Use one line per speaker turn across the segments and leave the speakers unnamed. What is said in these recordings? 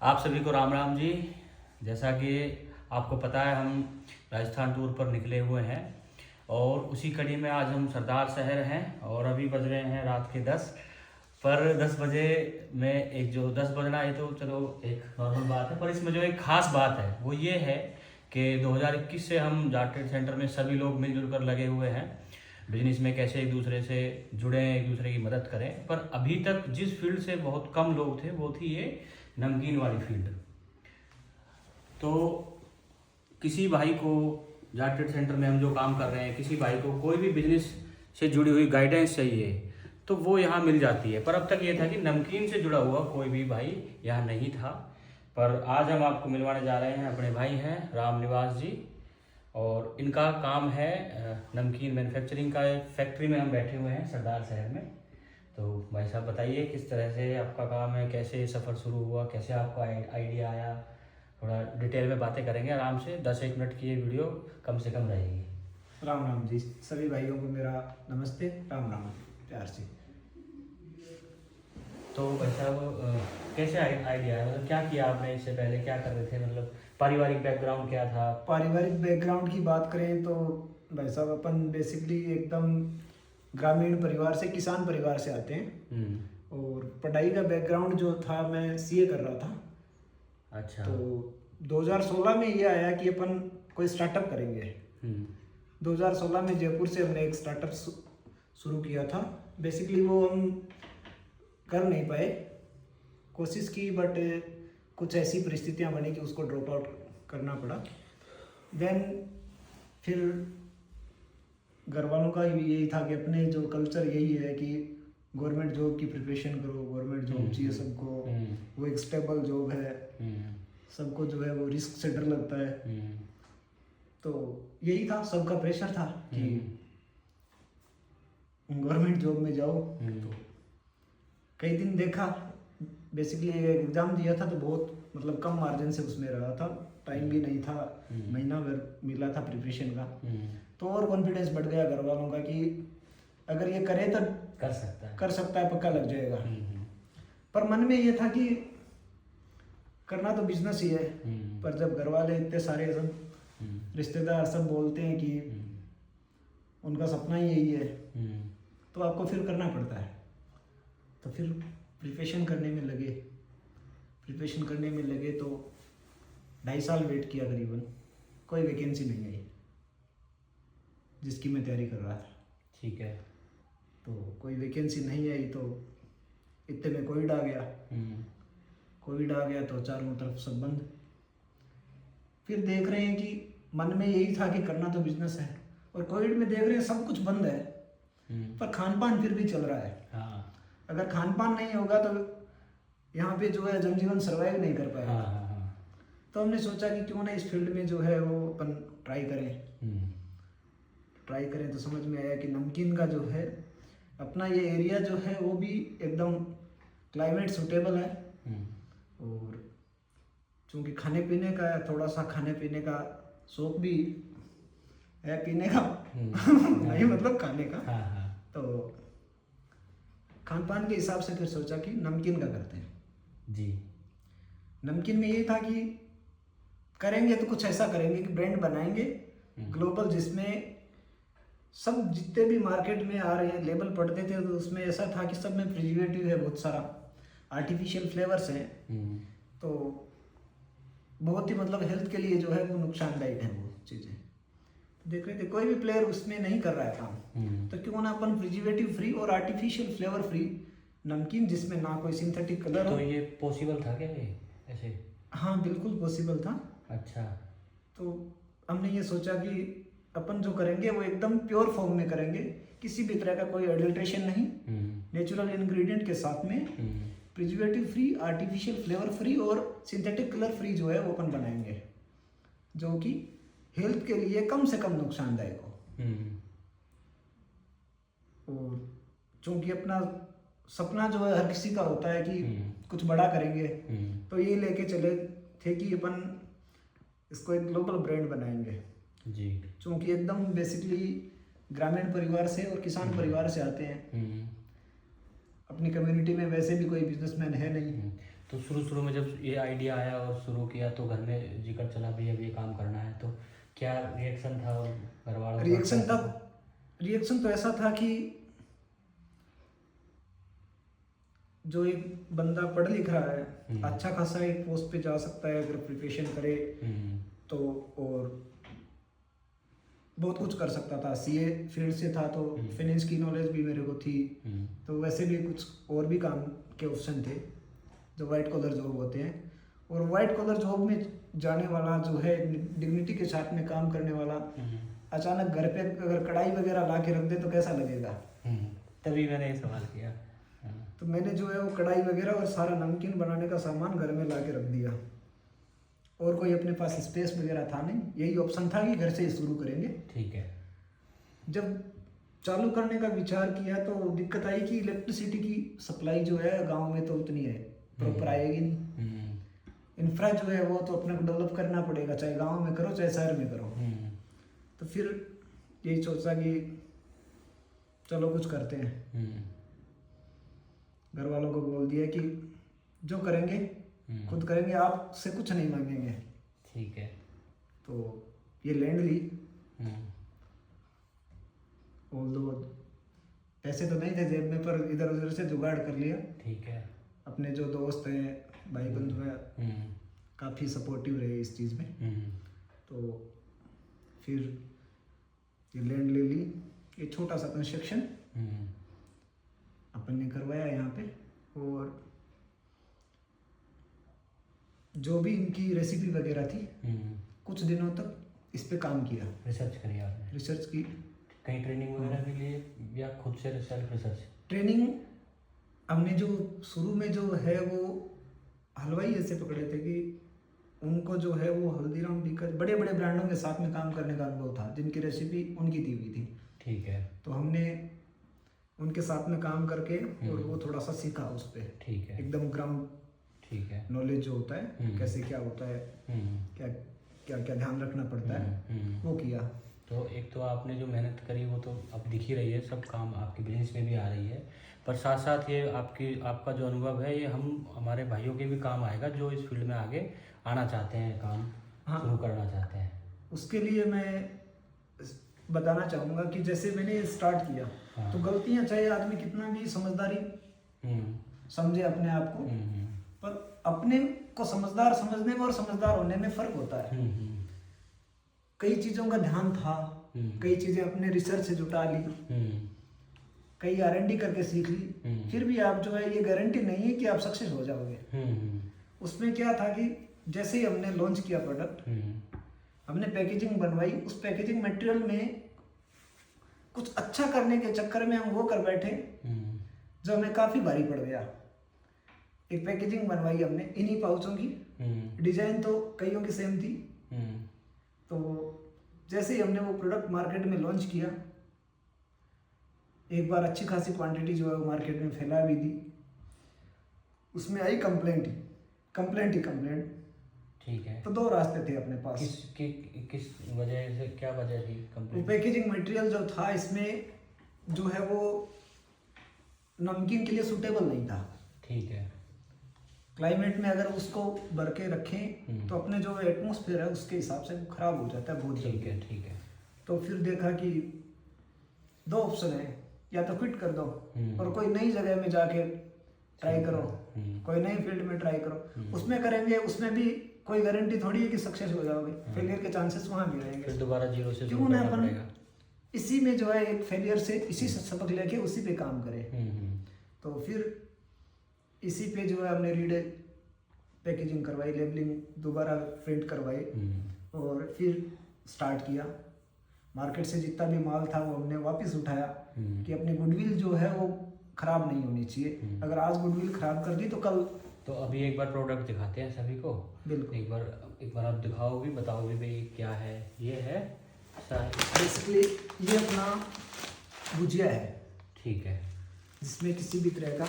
आप सभी को राम राम जी। जैसा कि आपको पता है, हम राजस्थान टूर पर निकले हुए हैं और उसी कड़ी में आज हम सरदार शहर हैं और अभी बज रहे हैं रात के 10। पर 10 बजे में एक जो 10 बजना है तो चलो एक नॉर्मल बात है, पर इसमें जो एक खास बात है वो ये है कि 2021 से हम जाट ट्रेड सेंटर में सभी लोग मिलजुल कर लगे हुए हैं बिजनेस में, कैसे एक दूसरे से जुड़ें, एक दूसरे की मदद करें। पर अभी तक जिस फील्ड से बहुत कम लोग थे वो थी ये नमकीन वाली फील्ड। तो किसी भाई को जाट ट्रेड सेंटर में हम जो काम कर रहे हैं, किसी भाई को कोई भी बिजनेस से जुड़ी हुई गाइडेंस चाहिए तो वो यहाँ मिल जाती है। पर अब तक ये था कि नमकीन से जुड़ा हुआ कोई भी भाई यहाँ नहीं था। पर आज हम आपको मिलवाने जा रहे हैं, अपने भाई हैं राम निवास जी, और इनका काम है नमकीन मैन्युफैक्चरिंग का। एक फैक्ट्री में हम बैठे हुए हैं सरदार शहर में। तो भाई साहब बताइए किस तरह से आपका काम है, कैसे सफ़र शुरू हुआ, कैसे आपको आइडिया आया, थोड़ा डिटेल में बातें करेंगे आराम से। 10-1 मिनट की ये वीडियो कम से कम रहेगी।
राम राम जी, सभी भाइयों को मेरा नमस्ते, राम राम, प्यार से।
तो भाई साहब कैसे आइडिया है, मतलब क्या किया आपने, इससे पहले क्या कर रहे थे, मतलब पारिवारिक बैकग्राउंड क्या था?
पारिवारिक बैकग्राउंड की बात करें तो भाई साहब अपन बेसिकली एकदम ग्रामीण परिवार से, किसान परिवार से आते हैं। और पढ़ाई का बैकग्राउंड जो था, मैं सीए कर रहा था।
अच्छा।
तो 2016 में ये आया कि अपन कोई स्टार्टअप करेंगे। 2016 में जयपुर से हमने एक स्टार्टअप शुरू किया था। बेसिकली वो हम कर नहीं पाए, कोशिश की, बट कुछ ऐसी परिस्थितियां बनी कि उसको ड्रॉप आउट करना पड़ा। देन फिर घर वालों का भी यही था कि अपने जो कल्चर यही है कि गवर्नमेंट जॉब की प्रिपरेशन करो, गवर्नमेंट जॉब चाहिए सबको, वो एक स्टेबल जॉब है, सबको जो है वो रिस्क से डर लगता है। तो यही था, सबका प्रेशर था कि गवर्नमेंट जॉब में जाओ। तो कई दिन देखा, बेसिकली एग्जाम दिया था तो बहुत मतलब कम मार्जिन से उसमें रहा था, टाइम भी नहीं था, महीना भर मिला था प्रिपरेशन का। तो और कॉन्फिडेंस बढ़ गया घर वालों का कि अगर ये करे तो कर सकता है, पक्का लग जाएगा। पर मन में ये था कि करना तो बिजनेस ही है। पर जब घर वाले इतने सारे सब रिश्तेदार सब बोलते हैं कि उनका सपना ही यही है, तो आपको फिर करना पड़ता है। तो फिर प्रिपरेशन करने में लगे तो 2.5 साल वेट किया करीबन, कोई वैकेंसी नहीं आई जिसकी मैं तैयारी कर रहा था।
ठीक है।
तो कोई वैकेंसी नहीं आई तो इतने में कोविड आ गया। तो चारों तरफ सब बंद। फिर देख रहे हैं कि मन में यही था कि करना तो बिजनेस है, और कोविड में देख रहे हैं सब कुछ बंद है, पर खान पान फिर भी चल रहा है। अगर खान पान नहीं होगा तो यहाँ पे जो है जनजीवन सर्वाइव नहीं कर पाएगा। तो हमने सोचा कि क्यों ना इस फील्ड में जो है वो अपन ट्राई करें। तो समझ में आया कि नमकीन का जो है अपना ये एरिया जो है वो भी एकदम क्लाइमेट सूटेबल है, और चूँकि खाने पीने का शौक भी है, पीने का नहीं मतलब खाने का। तो खान पान के हिसाब से फिर सोचा कि नमकीन का करते हैं
जी।
नमकीन में ये था कि करेंगे तो कुछ ऐसा करेंगे कि ब्रांड बनाएंगे ग्लोबल, जिसमें सब जितने भी मार्केट में आ रहे हैं लेबल पढ़ते थे तो उसमें ऐसा था कि सब में प्रिजर्वेटिव है, बहुत सारा आर्टिफिशियल फ्लेवर्स हैं। तो बहुत ही मतलब हेल्थ के लिए जो है वो नुकसानदायक है वो चीज़ें। देख रहे थे कोई भी प्लेयर उसमें नहीं कर रहा है काम, तो क्यों ना अपन प्रिजर्वेटिव फ्री और आर्टिफिशियल फ्लेवर फ्री नमकीन, जिसमें ना कोई सिंथेटिक कलर हो।
तो ये पॉसिबल था क्या ये ऐसे?
हाँ बिल्कुल पॉसिबल था।
अच्छा।
तो हमने ये सोचा कि अपन जो करेंगे वो एकदम प्योर फॉर्म में करेंगे, किसी भी तरह का कोई एडल्ट्रेशन नहीं, नेचुरल इंग्रेडिएंट के साथ में preservative free, artificial flavour free और सिंथेटिक कलर फ्री जो है वो अपन बनाएंगे, जो कि हेल्थ के लिए कम से कम नुकसानदायक हो। और चूंकि अपना सपना जो है हर किसी का होता है कि कुछ बड़ा करेंगे, तो ये लेके चले थे कि अपन इसको एक ग्लोबल ब्रांड बनाएंगे
जी।
चूंकि एकदम बेसिकली ग्रामीण परिवार से और किसान परिवार से आते हैं, अपनी कम्युनिटी में वैसे भी कोई बिजनेसमैन है नहीं।
तो शुरू में जब ये आइडिया आया और शुरू किया तो घर में जिक्र चला भी अब ये काम करना है, तो क्या रिएक्शन था घर वालों का?
रिएक्शन तो ऐसा था कि जो एक बंदा पढ़ लिख रहा है अच्छा खासा एक पोस्ट पे जा सकता है अगर प्रिपरेशन करे तो, और बहुत कुछ कर सकता था। सीए फील्ड से था तो फाइनेंस की नॉलेज भी मेरे को थी, तो वैसे भी कुछ और भी काम के ऑप्शन थे जो वाइट कॉलर जॉब होते हैं। और वाइट कॉलर जॉब में जाने वाला जो है डिग्निटी के साथ में काम करने वाला अचानक घर पे अगर कढ़ाई वगैरह ला के रख दे तो कैसा लगेगा।
तभी मैंने ये सवाल किया।
तो मैंने जो है वो कढ़ाई वगैरह और सारा नमकीन बनाने का सामान घर में ला के रख दिया, और कोई अपने पास स्पेस वगैरह था नहीं, यही ऑप्शन था कि घर से ही शुरू करेंगे।
ठीक है। जब
चालू करने का विचार किया तो दिक्कत आई कि इलेक्ट्रिसिटी की सप्लाई जो है गांव में तो उतनी है, प्रॉपर आएगी नहीं। इंफ्रा जो है वो तो अपने को डेवलप करना पड़ेगा, चाहे गांव में करो चाहे शहर में करो। तो फिर यही सोचा कि चलो कुछ करते हैं। घर वालों को बोल दिया कि जो करेंगे खुद करेंगे, आपसे कुछ नहीं मांगेंगे।
ठीक है।
तो ये लैंड ली, ऑल्दो पैसे तो नहीं थे जेब में पर इधर उधर से जुगाड़ कर लिया।
ठीक है।
अपने जो दोस्त हैं भाई बंधु हैं काफ़ी सपोर्टिव रहे इस चीज़ में। तो फिर ये लैंड ले ली, ये छोटा सा कंस्ट्रक्शन अपन ने करवाया यहाँ पे, और जो भी इनकी रेसिपी वगैरह थी कुछ दिनों तक इस पे काम किया।
रिसर्च करी आपने?
रिसर्च की।
कहीं ट्रेनिंग वगैरह के लिए या खुद से सेल्फ रिसर्च?
ट्रेनिंग हमने जो शुरू में जो है वो हलवाई ऐसे पकड़े थे कि उनको जो है वो हल्दीराम बीकर बड़े बड़े ब्रांडों के साथ में काम करने का अनुभव था, जिनकी रेसिपी उनकी दी हुई थी।
ठीक है।
तो हमने उनके साथ में काम करके और वो थोड़ा सा सीखा उस पर।
ठीक है।
एकदम ग्राउंड
ठीक है
नॉलेज जो होता है कैसे क्या होता है, क्या क्या क्या ध्यान रखना पड़ता है वो किया।
तो एक तो आपने जो मेहनत करी वो तो अब दिख ही रही है, सब काम आपके बिजनेस में भी आ रही है, पर साथ साथ ये आपका जो अनुभव है ये हमारे भाइयों के भी काम आएगा जो इस फील्ड में आगे आना चाहते हैं, काम शुरू करना चाहते हैं।
उसके लिए मैं बताना चाहूँगा कि जैसे मैंने स्टार्ट किया तो गलतियाँ चाहे आदमी कितना भी समझदारी समझे अपने आप को, पर अपने को समझदार समझने में और समझदार होने में फर्क होता है। कई चीज़ों का ध्यान था, कई चीज़ें अपने रिसर्च से जुटा ली, कई R&D करके सीख ली, फिर भी आप जो है ये गारंटी नहीं है कि आप सक्सेस हो जाओगे। उसमें क्या था कि जैसे ही हमने लॉन्च किया प्रोडक्ट, हमने पैकेजिंग बनवाई, उस पैकेजिंग मटेरियल में कुछ अच्छा करने के चक्कर में हम वो कर बैठे जो हमें काफ़ी भारी पड़ गया। एक पैकेजिंग बनवाई हमने इन्हीं पाउचों की, डिजाइन तो कईयों की सेम थी। तो जैसे ही हमने वो प्रोडक्ट मार्केट में लॉन्च किया, एक बार अच्छी खासी क्वांटिटी जो है वो मार्केट में फैला भी दी, उसमें आई कंप्लेंट ही कंप्लेंट।
ठीक है।
तो दो रास्ते थे अपने पास।
किस वजह से, क्या वजह थी कंप्लेंट?
पैकेजिंग मटेरियल जो था इसमें जो है वो नमकीन के लिए सूटेबल नहीं था।
ठीक है।
क्लाइमेट में अगर उसको भर के रखें तो अपने जो एटमॉस्फेयर है उसके हिसाब से वो खराब हो जाता है बहुत जल्दी।
ठीक है। ठीक है।
तो फिर देखा कि दो ऑप्शन है, या तो क्विट कर दो और कोई नई जगह में जाके ट्राई करो, कोई नई फील्ड में ट्राई करो। उसमें करेंगे, उसमें भी कोई गारंटी थोड़ी है कि सक्सेस हो जाओगे, फेलियर के चांसेस वहाँ भी रहेंगे।
फिर दोबारा जीरो से
क्यों ना अपन इसी में जो है एक फेलियर से इसी से सबक लेके उसी पे काम करें। तो फिर इसी पे जो है हमने रीड पैकेजिंग करवाई, लेबलिंग दोबारा प्रिंट करवाई और फिर स्टार्ट किया। मार्केट से जितना भी माल था वो हमने वापस उठाया कि अपनी गुडविल जो है वो खराब नहीं होनी चाहिए। अगर आज गुडविल खराब कर दी तो कल। तो
अभी एक बार प्रोडक्ट दिखाते हैं सभी को।
बिल्कुल।
एक बार आप दिखाओ भी, बताओ भी भाई क्या है। ये है
बेसिकली ये अपना भुजिया है।
ठीक है।
जिसमें किसी भी तरह का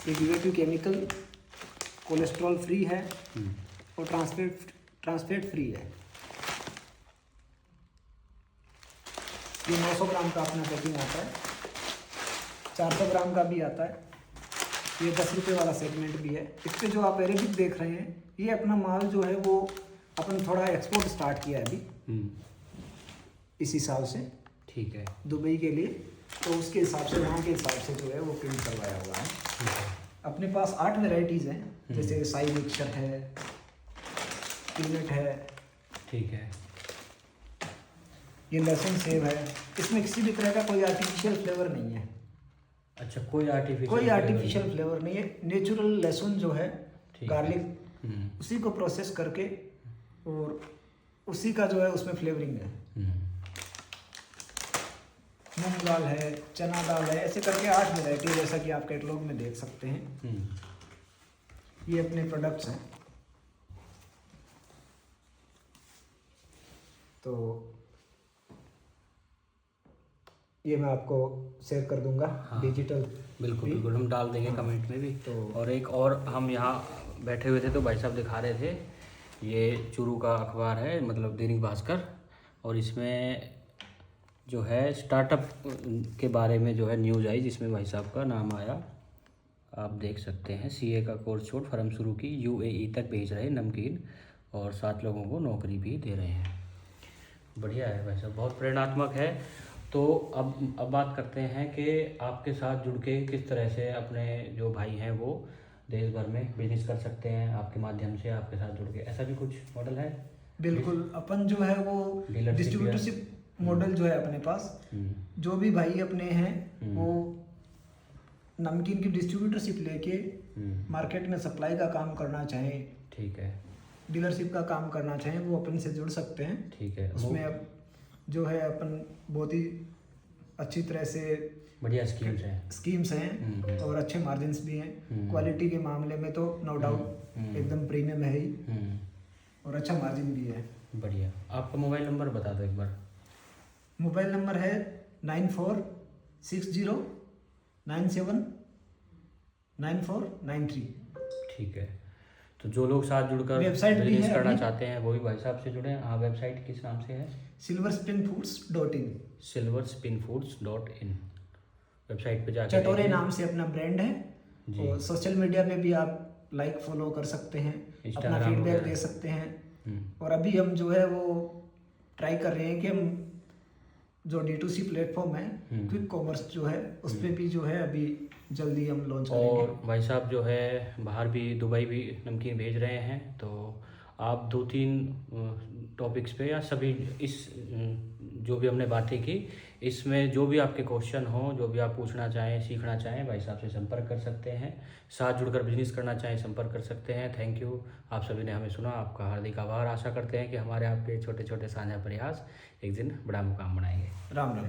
एडिटिव केमिकल, कोलेस्ट्रॉल फ्री है और ट्रांसफैट फ्री है। ये 900 ग्राम का अपना पैकिंग आता है, 400 ग्राम का भी आता है ये 10 रुपये वाला सेगमेंट भी है। इस पे जो आप अरेबिक देख रहे हैं, ये अपना माल जो है वो अपन थोड़ा एक्सपोर्ट स्टार्ट किया है अभी इसी साल से।
ठीक है।
दुबई के लिए, तो उसके हिसाब से वहाँ के हिसाब से जो है वो प्रिंट करवाया हुआ है। अपने पास 8 वेराइटीज़ हैं, जैसे साई मिक्सचर है, पीनट है,
ठीक है,
ये लहसुन सेब है। इसमें किसी भी तरह का कोई आर्टिफिशियल फ्लेवर नहीं है।
अच्छा, कोई आर्टिफिशियल
फ्लेवर नहीं है। नेचुरल लहसुन जो है, गार्लिक, उसी को प्रोसेस करके और उसी का जो है उसमें फ्लेवरिंग है। मूंग दाल है, चना दाल है, ऐसे करके 8 वेराइटी, जैसा कि आप कैटलॉग में देख सकते हैं। ये अपने प्रोडक्ट्स हैं। तो ये मैं आपको शेयर कर दूंगा। हाँ, डिजिटल
बिल्कुल बिल्कुल हम डाल देंगे कमेंट में भी। तो और एक और हम यहाँ बैठे हुए थे तो भाई साहब दिखा रहे थे, ये चूरू का अखबार है, मतलब दैनिक भास्कर, और इसमें जो है स्टार्टअप के बारे में जो है न्यूज़ आई, जिसमें भाई साहब का नाम आया। आप देख सकते हैं, सीए का कोर्स छोड़ फर्म शुरू की, यूएई तक भेज रहे नमकीन, और 7 लोगों को नौकरी भी दे रहे हैं। बढ़िया है भाई साहब, बहुत प्रेरणात्मक है। तो अब बात करते हैं कि आपके साथ जुड़ के किस तरह से अपने जो भाई हैं वो देश भर में बिजनेस कर सकते हैं आपके माध्यम से, आपके साथ जुड़ के, ऐसा भी कुछ मॉडल है?
बिल्कुल, अपन जो है वो डिस्ट्रीब्यूटरशिप मॉडल जो है अपने पास, जो भी भाई अपने हैं वो नमकीन की डिस्ट्रीब्यूटरशिप लेके मार्केट में सप्लाई का काम करना चाहें, ठीक है, डीलरशिप का काम करना चाहें, वो अपन से जुड़ सकते हैं। ठीक है। उसमें अब जो है अपन बहुत ही अच्छी तरह से
बढ़िया स्कीम्स हैं
और अच्छे मार्जिन्स भी हैं। क्वालिटी के मामले में तो नो डाउट एकदम प्रीमियम है ही, और अच्छा मार्जिन भी है।
बढ़िया। आपका मोबाइल नंबर बता दो एक बार।
मोबाइल नंबर है 9460979493। ठीक है।
तो जो लोग साथ जुड़कर
वेबसाइट
बिजनेस करना चाहते हैं वो भी भाई साहब से जुड़े। हाँ, वेबसाइट किस नाम से है?
silverspinfoods.in।
silverspinfoods.in वेबसाइट पे जाकर
चटोरे नाम से अपना ब्रांड है, और सोशल मीडिया पे भी आप लाइक फॉलो कर सकते हैं, अपना फीडबैक दे सकते हैं। और अभी हम जो है वो ट्राई कर रहे हैं कि हम जो D2C प्लेटफॉर्म है, क्विक कॉमर्स जो है, उस पर भी जो है अभी जल्दी हम लॉन्च करेंगे।
और भाई साहब जो है बाहर भी, दुबई भी नमकीन भेज रहे हैं। तो आप 2-3 टॉपिक्स पे या सभी इस जो भी हमने बातें की, इसमें जो भी आपके क्वेश्चन हो, जो भी आप पूछना चाहें, सीखना चाहें, भाई साहब से संपर्क कर सकते हैं। साथ जुड़कर बिजनेस करना चाहें, संपर्क कर सकते हैं। थैंक यू, आप सभी ने हमें सुना, आपका हार्दिक आभार। आशा करते हैं कि हमारे आपके छोटे छोटे साझा प्रयास एक दिन बड़ा मुकाम बनाएंगे।
राम राम।